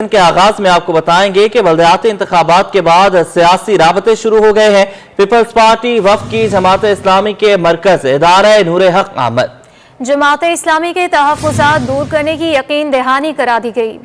کے آغاز میں آپ کو بتائیں گے کہ بلدیاتی انتخابات کے بعد سیاسی رابطے شروع ہو گئے ہیں۔ پیپلز پارٹی وفد کی جماعت اسلامی کے مرکز ادارہ نور حق آمد۔ جماعت اسلامی کے تحفظات دور کرنے کی یقین دہانی کرا دی گئی۔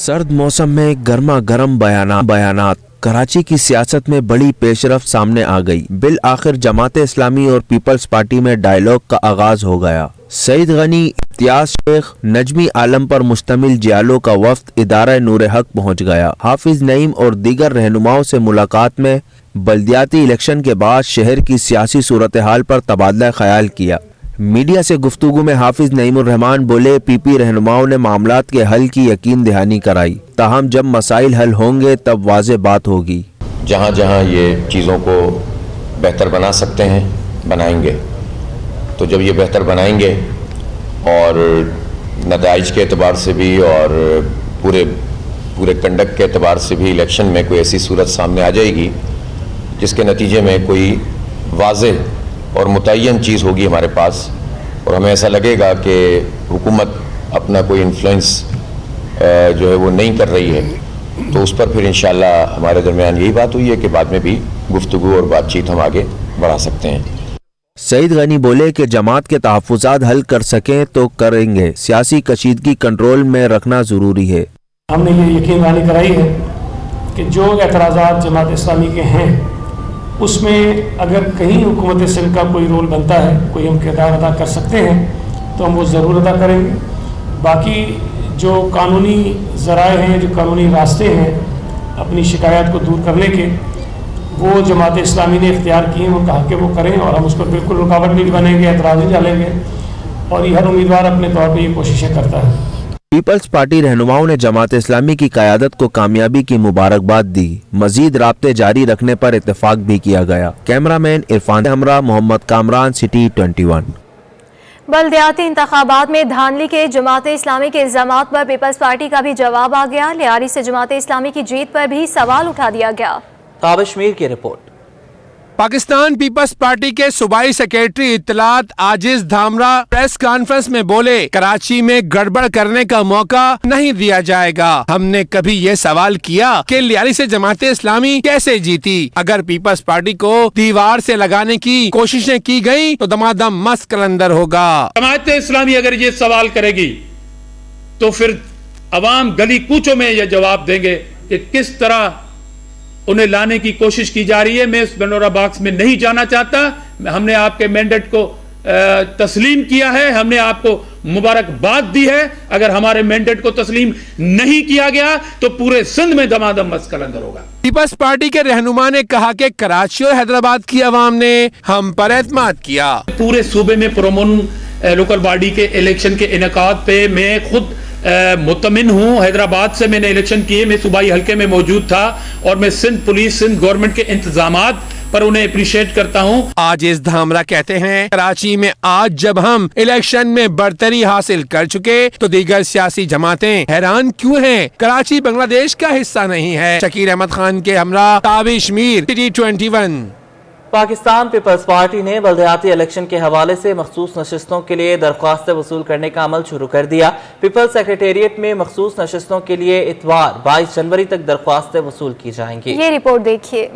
سرد موسم میں گرما گرم بیانات، کراچی کی سیاست میں بڑی پیش رفت سامنے آ گئی۔ بالآخر جماعت اسلامی اور پیپلز پارٹی میں ڈائیلاگ کا آغاز ہو گیا۔ سعید غنی، امتیاز شیخ، نجمی عالم پر مشتمل جیالو کا وفد ادارہ نور حق پہنچ گیا۔ حافظ نعیم اور دیگر رہنماؤں سے ملاقات میں بلدیاتی الیکشن کے بعد شہر کی سیاسی صورتحال پر تبادلہ خیال کیا۔ میڈیا سے گفتگو میں حافظ نعیم الرحمان بولے، پی پی رہنماؤں نے معاملات کے حل کی یقین دہانی کرائی، تاہم جب مسائل حل ہوں گے تب واضح بات ہوگی۔ جہاں جہاں یہ چیزوں کو بہتر بنا سکتے ہیں بنائیں گے، تو جب یہ بہتر بنائیں گے اور نتائج کے اعتبار سے بھی اور پورے کنڈکٹ کے اعتبار سے بھی الیکشن میں کوئی ایسی صورت سامنے آ جائے گی جس کے نتیجے میں کوئی واضح اور متعین چیز ہوگی ہمارے پاس، اور ہمیں ایسا لگے گا کہ حکومت اپنا کوئی انفلوئنس جو ہے وہ نہیں کر رہی ہے، تو اس پر پھر انشاءاللہ ہمارے درمیان یہی بات ہوئی ہے کہ بعد میں بھی گفتگو اور بات چیت ہم آگے بڑھا سکتے ہیں۔ سعید غنی بولے کہ جماعت کے تحفظات حل کر سکیں تو کریں گے، سیاسی کشیدگی کنٹرول میں رکھنا ضروری ہے۔ ہم نے یہ یقین دہانی کرائی ہے کہ جو اعتراضات جماعت اسلامی کے ہیں اس میں اگر کہیں حکومت سندھ کا کوئی رول بنتا ہے، کوئی ہم کردار ادا کر سکتے ہیں تو ہم وہ ضرور ادا کریں گے۔ باقی جو قانونی ذرائع ہیں، جو قانونی راستے ہیں اپنی شکایات کو دور کرنے کے، وہ جماعت اسلامی نے اختیار کیے ہیں، وہ کہا کہ وہ کریں، اور ہم اس پر بالکل رکاوٹ نہیں بنیں گے، اعتراض نہیں ڈالیں گے، اور یہ ہر امیدوار اپنے طور پہ یہ کوششیں کرتا ہے۔ پیپلز پارٹی رہنماؤں نے جماعت اسلامی کی قیادت کو کامیابی کی مبارکباد دی۔ مزید رابطے جاری رکھنے پر اتفاق بھی کیا گیا۔ کیمرہ مین عرفان ہمراہ، محمد کامران، سٹی 21۔ بلدیاتی انتخابات میں دھاندلی کے جماعت اسلامی کے الزامات پر پیپلز پارٹی کا بھی جواب آ گیا۔ لیاری سے جماعت اسلامی کی جیت پر بھی سوال اٹھا دیا گیا۔ تابش میر کی رپورٹ۔ پاکستان پیپلز پارٹی کے صوبائی سیکریٹری اطلاعات عاجز دھامرا پریس کانفرنس میں بولے، کراچی میں گڑبڑ کرنے کا موقع نہیں دیا جائے گا۔ ہم نے کبھی یہ سوال کیا کہ لیاری سے جماعت اسلامی کیسے جیتی؟ اگر پیپلز پارٹی کو دیوار سے لگانے کی کوششیں کی گئیں تو دمادم مس کلندر ہوگا۔ جماعت اسلامی اگر یہ سوال کرے گی تو پھر عوام گلی کوچوں میں یہ جواب دیں گے کہ کس طرح انہیں لانے کی کوشش کی جا رہی ہے۔ میں اس پینڈورا باکس میں نہیں جانا چاہتا۔ ہم نے آپ کے مینڈیٹ کو تسلیم کیا ہے، ہم نے آپ کو مبارکباد دی ہے۔ اگر ہمارے مینڈیٹ کو تسلیم نہیں کیا گیا تو پورے سندھ میں دمادم مس کلندر ہوگا۔ پیپلز پارٹی کے رہنما نے کہا کہ کراچی اور حیدرآباد کی عوام نے ہم پر اعتماد کیا۔ پورے صوبے میں پرومون لوکل باڈی کے الیکشن کے انعقاد پہ میں خود مطمئن ہوں۔ حیدرآباد سے میں نے الیکشن کیے، میں صوبائی حلقے میں موجود تھا، اور میں سندھ پولیس، سندھ گورنمنٹ کے انتظامات پر انہیں اپریشیٹ کرتا ہوں۔ آج اس دھامرا کہتے ہیں، کراچی میں آج جب ہم الیکشن میں برتری حاصل کر چکے تو دیگر سیاسی جماعتیں حیران کیوں ہیں؟ کراچی بنگلہ دیش کا حصہ نہیں ہے۔ شکیر احمد خان کے ہمراہ تابش میر، سٹی 21۔ پاکستان پیپلز پارٹی نے بلدیاتی الیکشن کے حوالے سے مخصوص نشستوں کے لیے درخواستیں وصول کرنے کا عمل شروع کر دیا۔ پیپلز سیکریٹریٹ میں مخصوص نشستوں کے لیے اتوار 22 جنوری تک درخواستیں وصول کی جائیں گی۔ یہ رپورٹ دیکھیے۔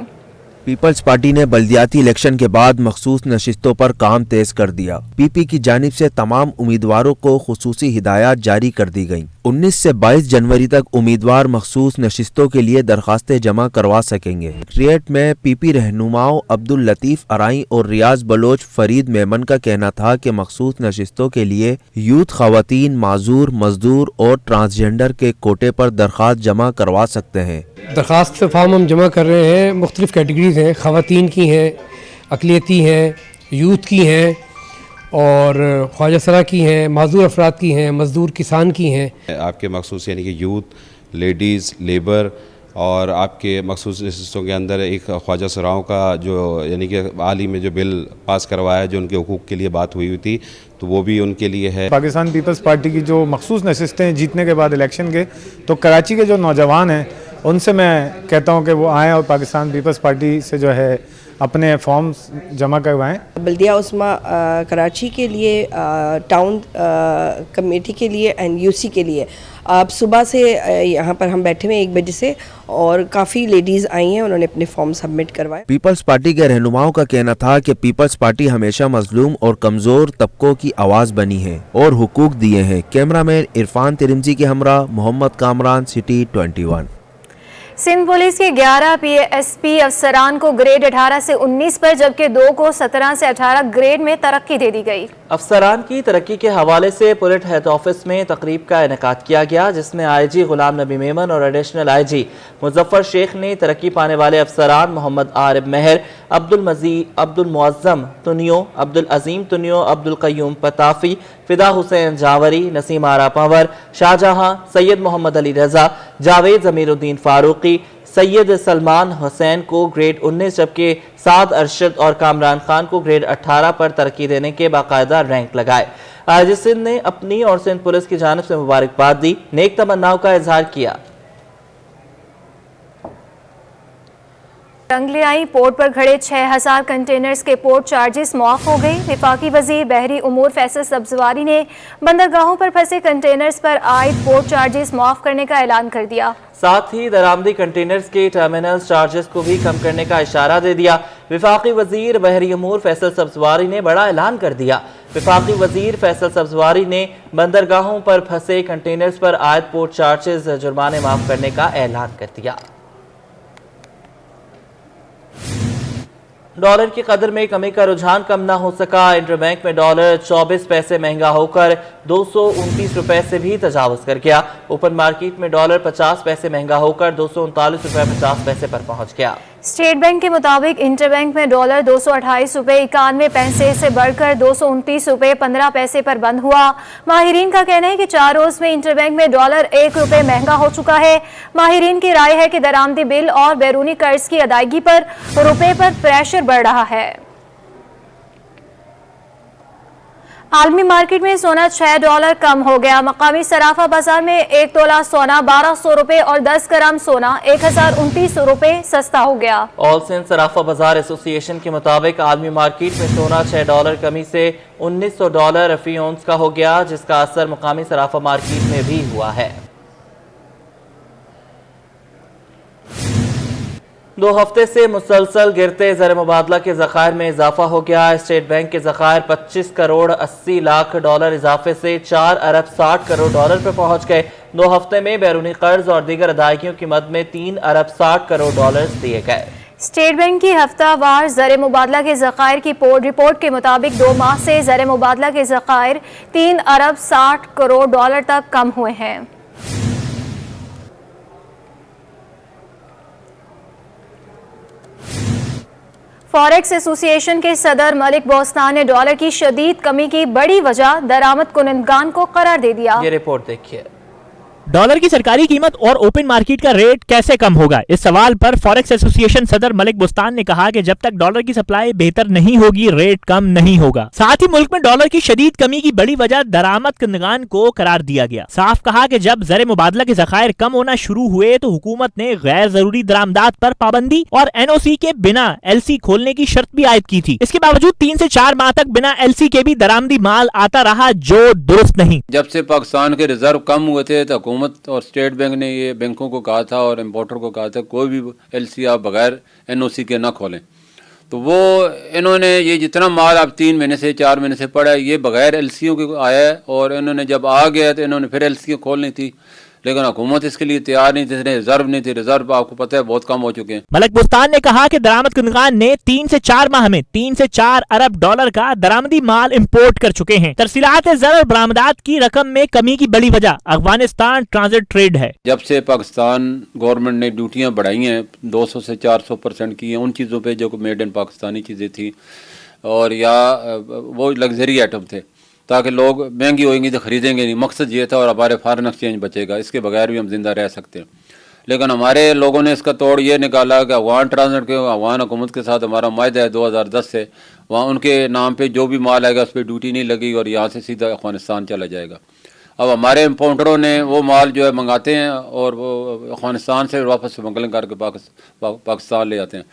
پیپلز پارٹی نے بلدیاتی الیکشن کے بعد مخصوص نشستوں پر کام تیز کر دیا۔ پی پی کی جانب سے تمام امیدواروں کو خصوصی ہدایات جاری کر دی گئیں۔ 19 سے 22 جنوری تک امیدوار مخصوص نشستوں کے لیے درخواستیں جمع کروا سکیں گے۔ سیکریٹریٹ میں پی پی رہنماؤں عبداللطیف ارائیں اور ریاض بلوچ فرید میمن کا کہنا تھا کہ مخصوص نشستوں کے لیے یوتھ، خواتین، معذور، مزدور اور ٹرانسجنڈر کے کوٹے پر درخواست جمع کروا سکتے ہیں۔ درخواست فارم ہم جمع کر رہے ہیں، مختلف کیٹیگریز ہیں، خواتین کی ہیں، اقلیتی ہیں، یوتھ کی ہیں، اور خواجہ سرا کی ہیں، معذور افراد کی ہیں، مزدور کسان کی ہیں۔ آپ کے مخصوص یعنی کہ یوتھ، لیڈیز، لیبر، اور آپ کے مخصوص نشستوں کے اندر ایک خواجہ سراؤں کا جو یعنی کہ حال ہی میں جو بل پاس کروایا جو ان کے حقوق کے لیے بات ہوئی تھی، تو وہ بھی ان کے لیے ہے۔ پاکستان پیپلز پارٹی کی جو مخصوص نشستیں جیتنے کے بعد الیکشن کے، تو کراچی کے جو نوجوان ہیں ان سے میں کہتا ہوں کہ وہ آئیں اور پاکستان پیپلز پارٹی سے جو ہے اپنے فارمز جمع کروائیں۔ بلدیہ عظمیٰ کراچی کے لیے، ٹاؤن کمیٹی کے لیے اینڈ یو سی کے لیے اب صبح سے یہاں پر ہم بیٹھے ہوئے 1 بجے سے اور کافی لیڈیز آئی ہیں, انہوں نے اپنے فارم سبمٹ کروائے. پیپلز پارٹی کے رہنماؤں کا کہنا تھا کہ پیپلز پارٹی ہمیشہ مظلوم اور کمزور طبقوں کی آواز بنی ہے اور حقوق دیے ہیں. کیمرہ مین عرفان ترمزی کے ہمراہ محمد کامران, سٹی 21. سندھ پولیس کے 11 پی ایس پی افسران کو گریڈ 18 سے 19 پر جبکہ 2 کو 17 سے 18 گریڈ میں ترقی دے دی گئی. افسران کی ترقی کے حوالے سے پولیٹ ہیڈ آفس میں تقریب کا انعقاد کیا گیا جس میں آئی جی غلام نبی میمن اور ایڈیشنل آئی جی مظفر شیخ نے ترقی پانے والے افسران محمد عارف مہر, عبد المعظم تنیو, عبد العظیم تنیو, عبد القیوم پتافی, فدا حسین جاوری, نسیم آرا پنور, شاہجہاں, سید محمد علی رضا, جاوید ضمیر الدین فاروقی, سید سلمان حسین کو گریڈ 19 جبکہ سعد ارشد اور کامران خان کو گریڈ 18 پر ترقی دینے کے باقاعدہ رینک لگائے. آئی جی سندھ نے اپنی اور سندھ پولیس کی جانب سے مبارکباد دی, نیک تمناؤں کا اظہار کیا. رنگلیائی پورٹ پر کھڑے 6000 کنٹینرز کے پورٹ چارجز معاف ہو گئے. وفاقی وزیر بحری امور فیصل سبزواری نے بندرگاہوں پر پھنسے کنٹینرز پر عائد پورٹ چارجز معاف کرنے کا اعلان کر دیا. ساتھ ہی درآمدی کنٹینرز کے ٹرمینل چارجز کو بھی کم کرنے کا اشارہ دے دیا. وفاقی وزیر بحری امور فیصل سبزواری نے بڑا اعلان کر دیا. وفاقی وزیر فیصل سبزواری نے بندرگاہوں پر پھنسے کنٹینرز پر عائد پورٹ چارجز جرمانے معاف کرنے کا اعلان کر دیا. ڈالر کی قدر میں کمی کا رجحان کم نہ ہو سکا. انٹر بینک میں ڈالر 24 پیسے مہنگا ہو کر 229 روپے سے بھی تجاوز کر گیا. اوپن مارکیٹ میں ڈالر 50 پیسے مہنگا ہو کر 239 روپے 50 پیسے پر پہنچ گیا. اسٹیٹ بینک کے مطابق انٹر بینک میں ڈالر 228 روپے 91 پیسے سے بڑھ کر 229 روپے 15 پیسے پر بند ہوا. ماہرین کا کہنا ہے کہ 4 روز میں انٹر بینک میں ڈالر 1 روپے مہنگا ہو چکا ہے. ماہرین کی رائے ہے کہ درآمدی بل اور بیرونی قرض کی ادائیگی پر روپے پر پریشر بڑھ رہا ہے. عالمی مارکیٹ میں سونا $6 کم ہو گیا. مقامی صرافہ بازار میں 1 تولہ سونا 1200 روپے اور 10 گرام سونا 1029 روپے سستا ہو گیا. آل سندھ صرافہ بازار ایسوسی ایشن کے مطابق عالمی مارکیٹ میں سونا $6 کمی سے $1900 فی اونس کا ہو گیا جس کا اثر مقامی صرافہ مارکیٹ میں بھی ہوا ہے. 2 ہفتے سے مسلسل گرتے زر مبادلہ کے ذخائر میں اضافہ ہو گیا. اسٹیٹ بینک کے ذخائر 25 کروڑ 80 لاکھ ڈالر اضافے سے 4 ارب 60 کروڑ ڈالر پر پہنچ گئے. 2 ہفتے میں بیرونی قرض اور دیگر ادائیگیوں کی مد میں 3 ارب 60 کروڑ ڈالر دیے گئے. اسٹیٹ بینک کی ہفتہ وار زر مبادلہ کے ذخائر کی رپورٹ کے مطابق 2 ماہ سے زر مبادلہ کے ذخائر 3 ارب 60 کروڑ ڈالر تک کم ہوئے ہیں. فوریکس ایسوسی ایشن کے صدر ملک بوستان نے ڈالر کی شدید کمی کی بڑی وجہ درآمد کنندگان کو قرار دے دیا. یہ رپورٹ دیکھیے. ڈالر کی سرکاری قیمت اور اوپن مارکیٹ کا ریٹ کیسے کم ہوگا؟ اس سوال پر فوریکس ایسوسی ایشن صدر ملک بوستان نے کہا کہ جب تک ڈالر کی سپلائی بہتر نہیں ہوگی ریٹ کم نہیں ہوگا. ساتھ ہی ملک میں ڈالر کی شدید کمی کی بڑی وجہ درآمد کنندگان کو قرار دیا گیا. صاف کہا کہ جب زر مبادلہ کے ذخائر کم ہونا شروع ہوئے تو حکومت نے غیر ضروری درآمدات پر پابندی اور NOC کے بنا LC کھولنے کی شرط بھی عائد کی تھی. اس کے باوجود 3 سے 4 ماہ تک بنا LC کے بھی درآمدی مال آتا رہا جو درست نہیں. جب سے پاکستان کے ریزرو کم ہوئے تھے تو حکومت اور اسٹیٹ بینک نے یہ بینکوں کو کہا تھا اور امپورٹر کو کہا تھا کوئی بھی LC آپ بغیر NOC کے نہ کھولیں. تو وہ انہوں نے یہ جتنا مال آپ 3 مہینے سے 4 مہینے سے پڑا ہے یہ بغیر LCوں کے آیا ہے اور انہوں نے جب آ گیا تو انہوں نے پھر LC کھولنی تھی لیکن حکومت اس کے لیے تیار نہیں تھی. ریزرو نہیں تھی. ریزرو آپ کو پتہ ہے بہت کم ہو چکے ہیں. ملک بوستان نے کہا کہ درآمد کنندگان نے 3 سے 4 ماہ میں 3 سے 4 ارب ڈالر کا درآمدی مال امپورٹ کر چکے ہیں. ترسیلات زر اور برآمدات کی رقم میں کمی کی بڑی وجہ افغانستان ٹرانزٹ ٹریڈ ہے. جب سے پاکستان گورنمنٹ نے ڈیوٹیاں بڑھائی ہیں 200 سے 400% کی ہیں ان چیزوں پہ جو میڈ ان پاکستانی چیزیں تھیں اور یا وہ لگژری آئٹم تھے تاکہ لوگ مہنگی ہوئیں گی تو خریدیں گے نہیں. مقصد یہ تھا اور ہمارے فارن ایکسچینج بچے گا. اس کے بغیر بھی ہم زندہ رہ سکتے ہیں. لیکن ہمارے لوگوں نے اس کا توڑ یہ نکالا کہ افغان ٹرانزٹ کے افغان حکومت کے ساتھ ہمارا معاہدہ ہے 2010 سے. وہاں ان کے نام پہ جو بھی مال آئے گا اس پہ ڈیوٹی نہیں لگی اور یہاں سے سیدھا افغانستان چلا جائے گا. اب ہمارے امپاؤنڈروں نے وہ مال جو ہے منگاتے ہیں اور وہ افغانستان سے واپس اسمگلنگ کر کے پاکستان لے جاتے ہیں.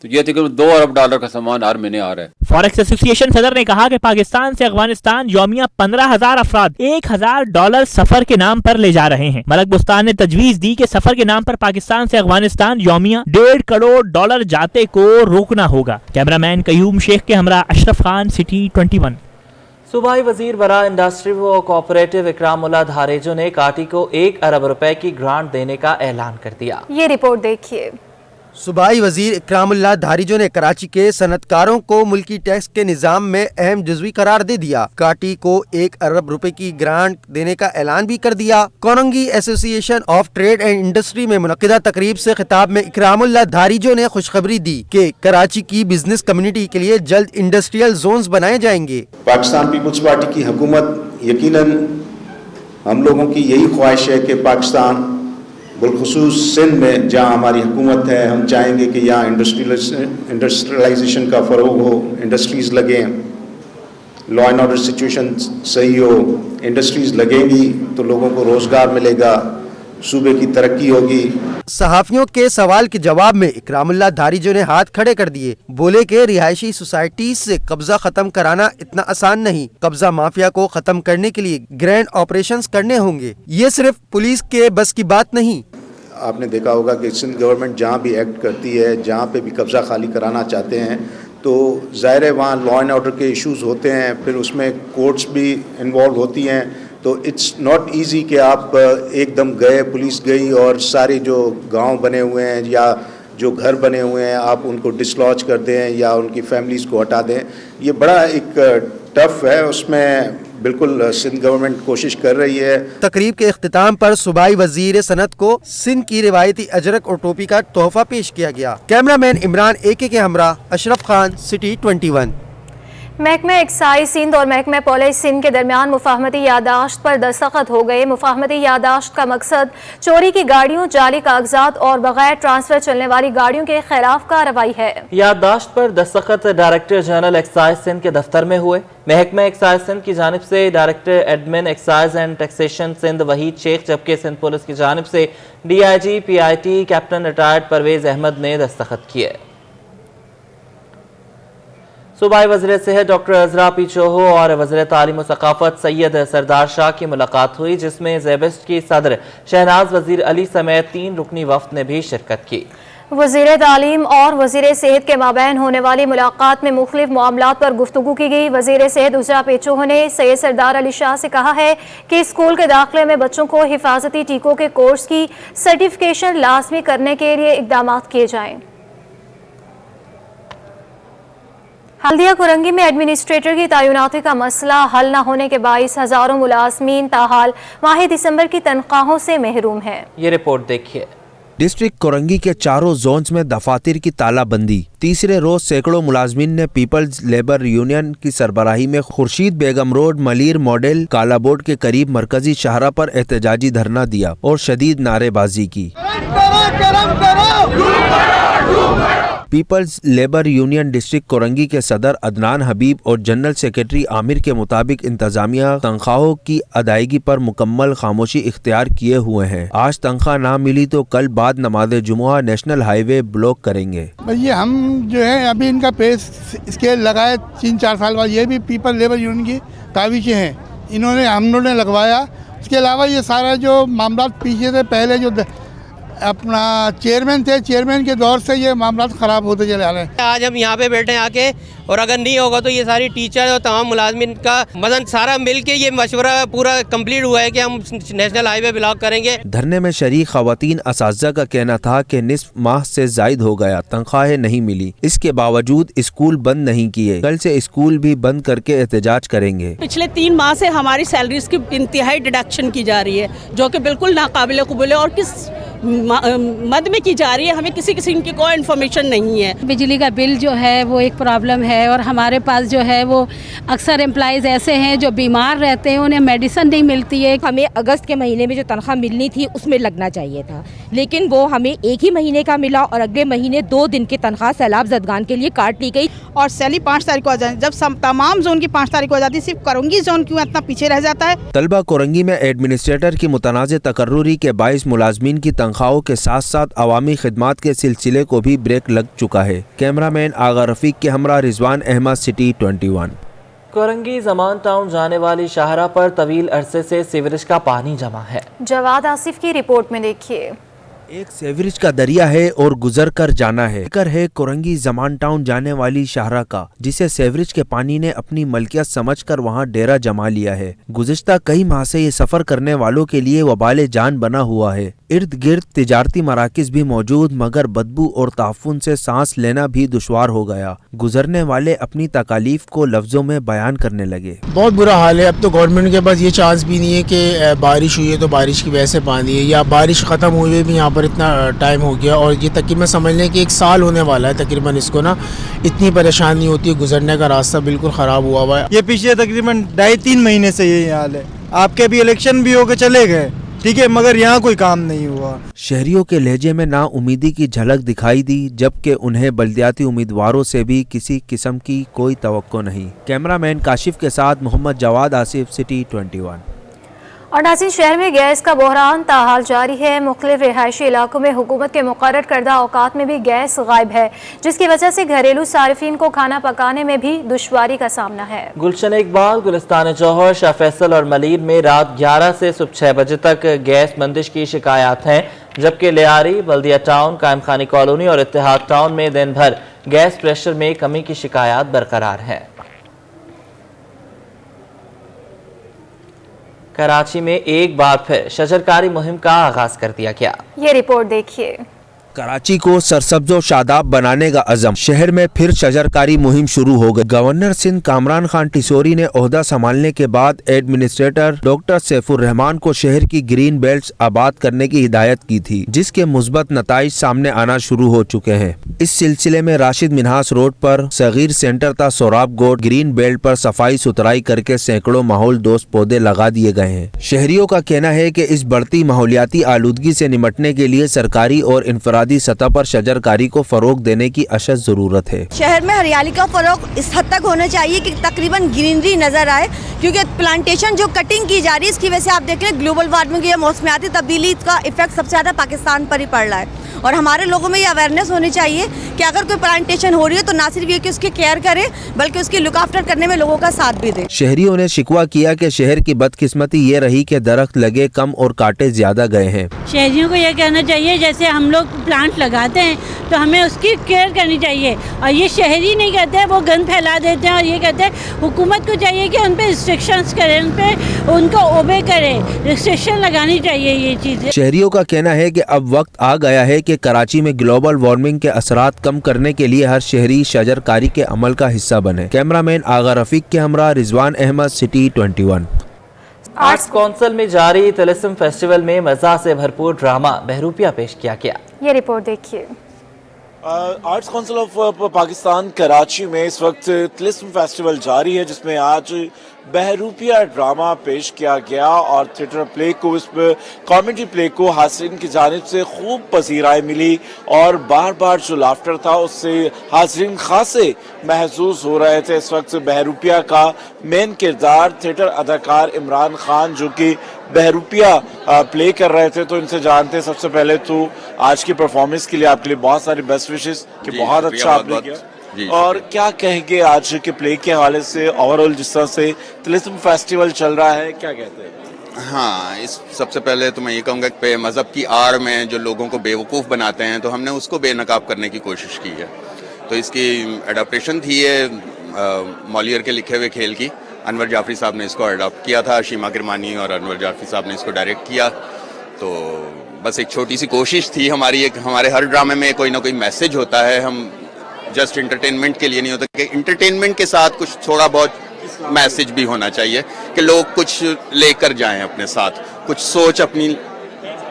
तो ये तकरीबन $2 अरब का सामान हर महीने आ रहा है। फॉरेक्स एसोसिएशन सदर ने कहा कि पाकिस्तान से अफगानिस्तान यौमिया 15,000 अफराद $1,000 सफर के नाम पर ले जा रहे हैं। मलक बुस्तान ने तजवीज दी कि सफर के नाम पर पाकिस्तान से अफगानिस्तान यौमिया $1.5 करोड़ जाते को रोकना होगा। कैमरामैन कयूम शेख के हमरा अशरफ खान, सिटी 21। सूबाई वजीर बरा इंडस्ट्री व कोऑपरेटिव इकरामुल्लाह धारेजो ने काटी को 1 अरब रुपए की ग्रांट देने का ऐलान कर दिया। ये रिपोर्ट देखिए। सूबाई वजीर इकरामुल्लाह धारीजो ने कराची के सनतकारों को मुल्की टैक्स के निज़ाम में अहम जुज़वी करार दे दिया। काटी को 1 अरब रुपए की ग्रांट देने का ऐलान भी कर दिया। Korangi association of trade and industry में मुनक्किदा तकरीब से खिताब में इकरामुल्लाह धारीजो ने खुशखबरी दी कि कराची की बिजनेस कम्युनिटी के लिए जल्द इंडस्ट्रियल जोन्स बनाए जाएंगे। पाकिस्तान पीपल्स पार्टी की हुकूमत यकीनन हम लोगों की यही ख्वाहिश है कि पाकिस्तान बिलखुसूस सिंध में जहाँ हमारी हुकूमत है, हम चाहेंगे कि यहाँ इंडस्ट्रियलाइजेशन का फ़रोग हो, इंडस्ट्रीज़ लगें, लॉ एंड ऑर्डर सिचुएशन सही हो, इंडस्ट्रीज़ लगेंगी तो लोगों को रोज़गार मिलेगा, सूबे की तरक्की होगी। सहाफ़ियों के सवाल के जवाब में इकरामुल्लाह धारीजो ने हाथ खड़े कर दिए। बोले कि रिहायशी सोसाइटीज से कब्जा खत्म कराना इतना आसान नहीं। कब्जा माफिया को खत्म करने के लिए ग्रैंड ऑपरेशंस करने होंगे। ये सिर्फ पुलिस के बस की बात नहीं। आपने देखा होगा कि सिंध गवर्नमेंट जहाँ भी एक्ट करती है, जहाँ पे भी कब्जा खाली कराना चाहते हैं, तो ज़ाहिर है वहाँ लॉ एंड ऑर्डर के इश्यूज़ होते हैं, फिर उसमें कोर्ट्स भी इन्वॉल्व होती हैं, तो इट्स नॉट इजी कि आप एकदम गए, पुलिस गई और सारे जो गांव बने हुए हैं या जो घर बने हुए हैं आप उनको डिसलॉज कर दें या उनकी फैमिलीज़ को हटा दें। ये बड़ा एक टफ है, उसमें बिल्कुल सिंध गवर्नमेंट कोशिश कर रही है। तकरीब के इख्तिताम पर सूबाई वजीर सनत को सिंध की रिवायती अजरक और टोपी का तोहफा पेश किया गया। कैमरामैन इमरान AK के हमरा अशरफ खान, सिटी 21। महकमा एक्साइज सिंध और महकमा पुलिस सिंध के दरमियान मुफाहमती यादाश्त पर दस्तखत हो गए। मुफाहमती यादाश्त का मकसद चोरी की गाड़ियों, जाली कागजात और बगैर ट्रांसफर चलने वाली गाड़ियों के खिलाफ कार्रवाई है। यादाश्त पर दस्तखत डायरेक्टर जनरल एक्साइज सिंध के दफ्तर में हुए। महकमा एक्साइज सिंध की जानिब से director admin excise and taxation Sindh Waheed Sheikh, जबकि सिंध पुलिस की जानिब से DIG PIT captain retired Parvez Ahmed ने दस्तखत किए। सूबाई वज़ीर सेहत डॉक्टर अज़रा पी चोहो और वज़ीर तालीम व सकाफ़त सैयद सरदार शाह की मुलाकात हुई, जिसमें ज़ेबिस्ट की सदर शहनाज वज़ीर अली समेत 3 रुकनी वफ़द ने भी शिरकत की। वज़ीर तालीम और वज़ीर सेहत के माबैन होने वाली मुलाकात में मुख्तलिफ मामलात पर गुफ्तगू की गई। वज़ीर सेहत अज़रा पी चोहो ने सैयद सरदार अली शाह से कहा है कि स्कूल के दाखिले में बच्चों को हिफाजती टीकों के कोर्स की सर्टिफिकेशन लाजमी करने के लिए इक़दाम किए जाएँ। हल्दिया कुरंगी में एडमिनिस्ट्रेटर की तैनाती का मसला हल न होने के बाइस हजारों मुलाजमीन ताहाल माह दिसंबर की तनख्वाहों से महरूम हैं। ये रिपोर्ट देखिए। डिस्ट्रिक्ट कोरंगी के चारों जोन्स में दफातर की तालाबंदी। तीसरे रोज सैकड़ों मुलाजमीन ने पीपल्स लेबर यूनियन की सरबराही में खुर्शीद बेगम रोड मलीर मॉडल काला बोर्ड के करीब मरकजी शाहरा पर एहतजाजी धरना दिया और शदीद नारेबाजी की। People's labour union district Korangi के सदर अदनान हबीब और जनरल सेक्रेटरी आमिर के मुताबिक इंतजामिया तनख्वाहों की अदायगी पर मुकम्मल खामोशी इख्तियार किए हुए हैं। आज तनख्वाह ना मिली तो कल बाद नमाज जुमुआ नेशनल हाईवे ब्लॉक करेंगे। ये हम जो है अभी इनका पे स्केल लगाए 3-4 साल बाद, ये भी पीपल लेबर यूनियन की काविशें हैं, इन्होंने हम लोगों ने लगवाया। उसके अलावा ये सारा जो मामला पीछे से पहले जो अपना चेयरमैन थे, चेयरमैन के दौर से ये मामला ख़राब होते चले आ रहे हैं। आज हम यहाँ पे बैठे हैं आके, और अगर नहीं होगा तो ये सारी टीचर और तमाम मुलाजमिन का मदन सारा मिल के ये मशवरा पूरा कंप्लीट हुआ है कि हम नेशनल हाईवे ब्लॉक करेंगे। धरने में शरीक खवातीन असातिज़ा का कहना था कि निस्फ माह से जायद हो गया, तनख्वाहें नहीं मिली, इसके बावजूद स्कूल बंद नहीं किए। कल से स्कूल भी बंद करके एहतजाज करेंगे। पिछले 3 माह से हमारी सैलरीज की इंतहाई डिडक्शन की जा रही है, जो कि बिल्कुल नाकाबिल कबूल है और किस मद में की जा रही है, हमें किसी किस्म की कोई इन्फॉर्मेशन नहीं है। बिजली का बिल जो है वो एक प्रॉब्लम है, और हमारे पास जो है वो अक्सर एम्प्लॉइज़ ऐसे हैं जो बीमार रहते हैं, उन्हें मेडिसिन नहीं मिलती है। हमें अगस्त के महीने में जो तनख्वाह मिलनी थी उसमें लगना चाहिए था, लेकिन वो हमें एक ही महीने का मिला और अगले महीने 2 दिन की तनख्वाह सैलाब ज़दगान के लिए काट ली गई। और सैलरी 5 तारीख को आ जाए, जब तमाम जोन की 5 तारीख को आ जाती, सिर्फ कोरंगी जोन क्यों इतना पीछे रह जाता है। तलबा कोरंगी में एडमिनिस्ट्रेटर की मुतनाज़ तकर्रुरी के 22 मुलाजमीन की तनख्वाहों के साथ साथ अवामी खिदमात के सिलसिले को भी ब्रेक लग चुका है। कैमरामैन आगा रफीक के हमरा रिजवान अहमद, सिटी 21। कोरंगी जमान टाउन जाने वाली शाहरा पर तवील अरसे से सीवरेज का पानी जमा है। जवाद आसिफ की रिपोर्ट में देखिए। एक सीवरेज का दरिया है और गुजर कर जाना है। जिक्र है कोरंगी जमान टाउन जाने वाली शाहरा का, जिसे सीवरेज के पानी ने अपनी मलकियत समझकर वहां डेरा जमा लिया है। गुज़िश्ता कई माह से ये सफर करने वालों के लिए वबाले जान बना हुआ है। इर्द गिर्द तिजारती मराकिज भी मौजूद, मगर बदबू और ताफुन से सांस लेना भी दुश्वार हो गया। गुजरने वाले अपनी तकालीफ को लफ्जों में बयान करने लगे। बहुत बुरा हाल है। अब तो गवर्नमेंट के पास ये चांस भी नहीं है कि बारिश हुई है तो बारिश की वजह से पानी है, या बारिश ख़त्म हुई भी यहाँ पर इतना टाइम हो गया, और ये तकरीबन समझ लें कि 1 साल होने वाला है तकरीबन इसको ना। इतनी परेशानी होती है, गुजरने का रास्ता बिल्कुल ख़राब हुआ हुआ है। ये पिछले तकरीबन 2.5-3 महीने से यही हाल है। आपके भी इलेक्शन भी होके चले गए, ठीक है, मगर यहाँ कोई काम नहीं हुआ। शहरियों के लहजे में नाउमीदी की झलक दिखाई दी, जबकि उन्हें बल्दियाती उम्मीदवारों से भी किसी किस्म की कोई तवक्को नहीं। कैमरामैन काशिफ के साथ मोहम्मद जवाद आसिफ, सिटी 21। और नाज़रीन, शहर में गैस का बहरान ताहाल जारी है। मुख्तलिफ रिहायशी इलाकों में हुकूमत के मुकर्रर करदा औकात में भी गैस गायब है, जिसकी वजह से घरेलू सारिफीन को खाना पकाने में भी दुश्वारी का सामना है। गुलशन इकबाल, गुलिस्तान जौहर, शाह फैसल और मलीर में रात 11 से सुबह 6 बजे तक गैस बंदिश की शिकायत हैं, जबकि लियारी, बल्दिया टाउन, कायम खानी कॉलोनी और इत्तेहाद टाउन में दिन भर गैस प्रेशर में कमी की शिकायत बरकरार है। कराची में एक बार फिर शजरकारी मुहिम का आगाज कर दिया गया। ये रिपोर्ट देखिए। कराची को सरसब्ज और शादाब बनाने का अज़म, शहर में फिर शजरकारी मुहिम शुरू हो गई। गवर्नर सिंध कामरान खान टिसोरी ने ओहदा संभालने के बाद एडमिनिस्ट्रेटर डॉक्टर सैफुर रहमान को शहर की ग्रीन बेल्ट आबाद करने की हिदायत की थी, जिसके मुस्बत नताइज सामने आना शुरू हो चुके हैं। इस सिलसिले में राशिद मिन्हास रोड पर सगीर सेंटर था सोराब गोड ग्रीन बेल्ट पर सफाई सुथराई करके सैकड़ों माहौल दोस्त पौधे लगा दिए गए हैं। शहरियों का कहना है कि इस बढ़ती माहौलियाती आलूदगी से निमटने के लिए सरकारी और इंफरादी सतह पर शजरकारी को फरोग देने की अशद जरूरत है। शहर में हरियाली का फरोग इस हद तक होना चाहिए कि तकरीबन ग्रीनरी नजर आए, क्योंकि प्लांटेशन जो कटिंग की जा रही है इसकी वजह से आप देख लें ग्लोबल वार्मिंग या मौसमियाती तब्दीली का इफेक्ट सबसे ज्यादा पाकिस्तान पर ही पड़ रहा है। और हमारे लोगों में ये अवेयरनेस होनी चाहिए कि अगर कोई प्लांटेशन हो रही है तो ना सिर्फ ये कि उसकी केयर करे, बल्कि उसकी लुक आफ्टर करने में लोगों का साथ भी दे। शहरियों ने शिकवा किया कि शहर की बदकिस्मती ये रही कि दरख्त लगे कम और काटे ज्यादा गए हैं। शहरियों को यह कहना चाहिए, जैसे हम लोग प्लांट लगाते हैं तो हमें उसकी केयर करनी चाहिए, और ये शहरी नहीं कहते हैं, वो गंद फैला देते हैं और ये कहते हैं हुकूमत को चाहिए कि उन पर रिस्ट्रिक्शंस करें, उन पर उनको ओबे करें, रिस्ट्रिक्शन लगानी चाहिए ये चीज़ें। शहरियों का कहना है कि अब वक्त आ गया है कि कराची में ग्लोबल वार्मिंग के असरात कम करने के लिए हर शहरी शजरकारी के अमल का हिस्सा बने। कैमरामैन आगा रफीक के हमरा Rizwan Ahmed, city 21। Arts council में जारी तिलिस्म फेस्टिवल में मजा से भरपूर ड्रामा बहरूपिया पेश किया गया। ये रिपोर्ट देखिए। Arts council of Pakistan Karachi में इस वक्त तिलिस्म फेस्टिवल जारी है, जिसमें आज बहरूपिया ड्रामा पेश किया गया और थिएटर प्ले को, इस कॉमेडी प्ले को हाज़रीन की जानिब से खूब पसीराई मिली और बार बार जो लाफ्टर था उससे हाज़रीन खासे महसूस हो रहे थे। इस वक्त बहरूपिया का मेन किरदार थिएटर अदाकार इमरान खान जो कि बहरूपिया प्ले कर रहे थे, तो इनसे जानते हैं। सबसे पहले तो आज की परफॉर्मेंस के लिए आपके लिए बहुत सारी बेस्ट विशेस कि बहुत अच्छा आपने किया, और क्या कहेंगे आज के प्ले के हवाले से ओवरऑल जिस तरह से तिलिस्म फेस्टिवल चल रहा है, क्या कहते हैं? हाँ, इस सबसे पहले तो मैं ये कहूँगा कि मज़हब की आड़ में जो लोगों को बेवकूफ़ बनाते हैं तो हमने उसको बेनकाब करने की कोशिश की है। तो इसकी एडाप्टेशन थी ये मौलियर के लिखे हुए खेल की। अनवर जाफरी साहब ने इसको अडॉप्ट किया था, शीमा किरमानी और अनवर जाफरी साहब ने इसको डायरेक्ट किया। तो बस एक छोटी सी कोशिश थी हमारी, हमारे हर ड्रामे में कोई ना कोई मैसेज होता है। हम जस्ट इंटरटेनमेंट के लिए नहीं होता, कि इंटरटेनमेंट के साथ कुछ थोड़ा बहुत मैसेज भी होना चाहिए कि लोग कुछ लेकर जाएं अपने साथ, कुछ सोच अपनी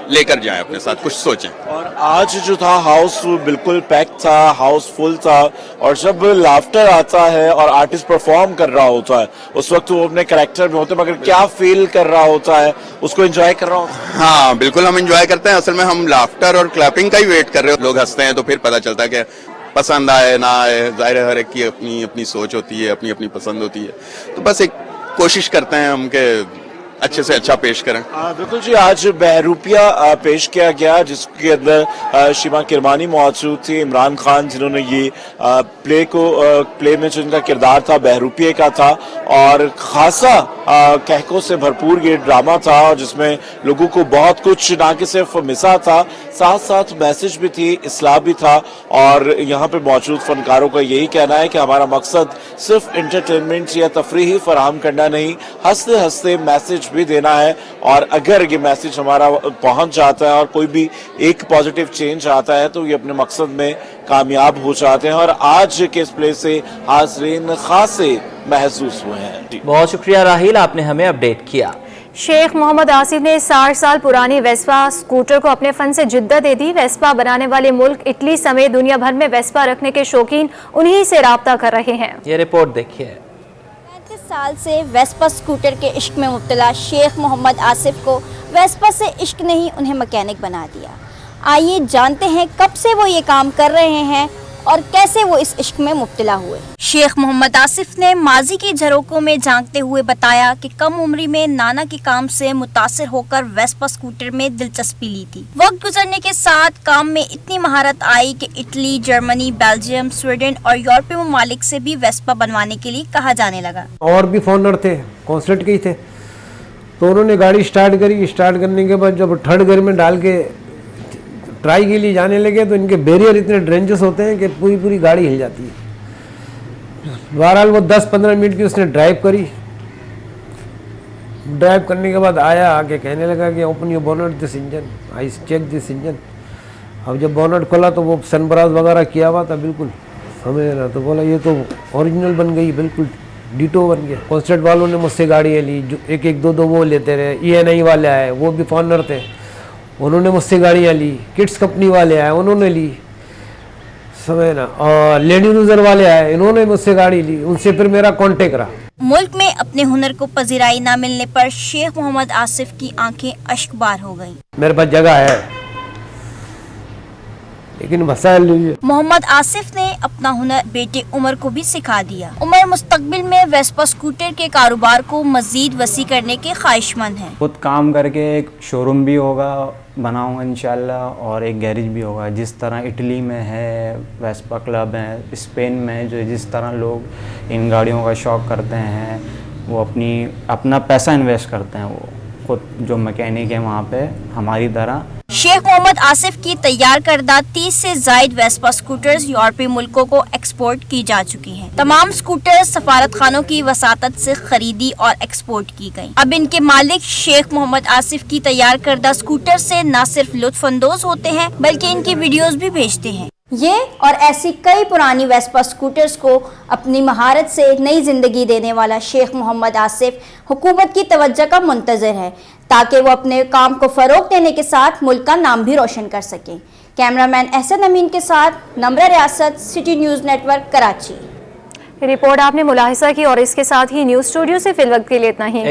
लेकर जाएं अपने साथ, कुछ सोचें। और आज जो था हाउस बिल्कुल पैक था, हाउस फुल था, और जब लाफ्टर आता है और आर्टिस्ट परफॉर्म कर रहा होता है उस वक्त वो अपने कैरेक्टर में होते हैं, मगर क्या फील कर रहा होता है, उसको एंजॉय कर रहा होता है। हाँ बिल्कुल, हम एंजॉय करते हैं। असल में हम लाफ्टर और क्लैपिंग का ही वेट कर रहे हो। लोग हंसते हैं तो फिर पता चलता है कि पसंद आए ना आए, जाहिर है हर एक की अपनी अपनी सोच होती है, अपनी अपनी पसंद होती है। तो बस एक कोशिश करते हैं हम कि अच्छे से अच्छा पेश करें। बिल्कुल जी, आज बहरूपिया पेश किया गया जिसके अंदर शीमा किरमानी मौजूद थी, इमरान खान जिन्होंने ये प्ले में जो इनका किरदार था बहरूपिये का था और खासा कहकों से भरपूर ये ड्रामा था और जिसमें लोगों को बहुत कुछ ना कि सिर्फ मिसा था, साथ साथ मैसेज भी थी, इस्लाह भी था। और यहाँ पे मौजूद फनकारों का यही कहना है कि हमारा मकसद सिर्फ इंटरटेनमेंट या तफरीह ही फराहम करना नहीं, हंसते हंसते मैसेज भी देना है। और अगर ये मैसेज हमारा पहुंच जाता है और कोई भी एक पॉजिटिव चेंज आता है तो ये अपने मकसद में कामयाब हो जाते हैं। और आज के इस प्ले से हाज़रीन खासे महसूस हुए हैं। बहुत शुक्रिया राहिल, आपने हमें अपडेट किया। शेख मोहम्मद आसिफ ने 60 साल पुरानी वेस्पा स्कूटर को अपने फन से जिद्दत दे दी। वेस्पा बनाने वाले मुल्क इटली समेत दुनिया भर में वेस्पा रखने के शौकीन उन्हीं से राब्ता कर रहे हैं। ये रिपोर्ट देखिए। 35 साल से वेस्पा स्कूटर के इश्क में मुब्तला शेख मोहम्मद आसिफ को वेस्पा से इश्क ने ही उन्हें मैकेनिक बना दिया। आइए जानते हैं कब से वो ये काम कर रहे हैं और कैसे वो इस इश्क में मुब्तला हुए। शेख मोहम्मद आसिफ ने माजी की झरोकों में झांकते हुए बताया कि कम उम्री में नाना के काम से मुतासिर होकर वेस्पा स्कूटर में दिलचस्पी ली थी। वक्त गुजरने के साथ काम में इतनी महारत आई कि इटली, जर्मनी, बेल्जियम, स्वीडन और यूरोपीय ममालिक से भी वेस्पा बनवाने के लिए कहा जाने लगा। और भी फॉरनर थे, कॉन्सर्ट के ही थे, तो उन्होंने गाड़ी स्टार्ट करी। स्टार्ट करने के बाद जब थर्ड गियर में डाल के ट्राई के लिए जाने लगे तो इनके बैरियर इतने डेंजरस होते हैं कि पूरी गाड़ी हिल जाती है। बहरहाल वो 10-15 मिनट की उसने ड्राइव करी। ड्राइव करने के बाद आया, आके कहने लगा कि open your bonnet this engine, I check this engine. अब जब बोनट खोला तो वो सनबराज वगैरह किया हुआ था, बिल्कुल समझ ना, तो बोला ये तो ओरिजिनल बन गई, बिल्कुल डिटो बन गया। कॉन्सर्ट वालों ने मुझसे गाड़ियाँ ली, जो एक दो वो लेते रहे। ENI वाले आए, वो भी फॉरनर थे, उन्होंने मुझसे गाड़ियाँ ली। किड्स कंपनी वाले आए, उन्होंने ली, समझ ना। और लेडी यूजर वाले आए, इन्होंने मुझसे गाड़ी ली। उनसे फिर मेरा कांटेक्ट रहा। मुल्क में अपने हुनर को पजीराई न मिलने पर शेख मोहम्मद आसिफ की आंखें अश्कबार हो गईं। मेरे पास जगह है लेकिन वसाइल नहीं है। मोहम्मद आसिफ ने अपना हुनर बेटे उमर को भी सिखा दिया। उमर मुस्तकबिल में वेस्पा स्कूटर के कारोबार को मजीद वसी करने के ख्वाहिशमंद हैं। खुद काम करके एक शोरूम भी होगा, बनाऊंगा इंशाल्लाह, और एक गैरेज भी होगा। जिस तरह इटली में है वेस्पा क्लब है, स्पेन में जो जिस तरह लोग इन गाड़ियों का शौक़ करते हैं, वो अपना पैसा इन्वेस्ट करते हैं, वो खुद जो मैकेनिक है वहाँ पे हमारी तरह। शेख मोहम्मद आसिफ की तैयार करदा 30 से जायद वेस्पा स्कूटर्स यूरोपीय मुल्कों को एक्सपोर्ट की जा चुकी हैं। तमाम स्कूटर्स सफारत खानों की वसातत से खरीदी और एक्सपोर्ट की गयी। अब इनके मालिक शेख मोहम्मद आसिफ की तैयार करदा स्कूटर से न सिर्फ लुत्फानंदोज होते हैं बल्कि इनकी वीडियोस भी भेजते हैं। ये और ऐसी कई पुरानी वेस्पा स्कूटर्स को अपनी महारत से नई जिंदगी देने वाला शेख मोहम्मद आसिफ हुकूमत की तवज्जो का मुंतज़िर है ताकि वो अपने काम को फ़रोग देने के साथ मुल्क का नाम भी रोशन कर सकें। कैमरामैन एहसन अमीन के साथ नम्रा रियासत, city news network, Karachi. Report आपने मुलाहिजा की और इसके साथ ही न्यूज़ स्टूडियो से फिलवक्त के लिए इतना ही।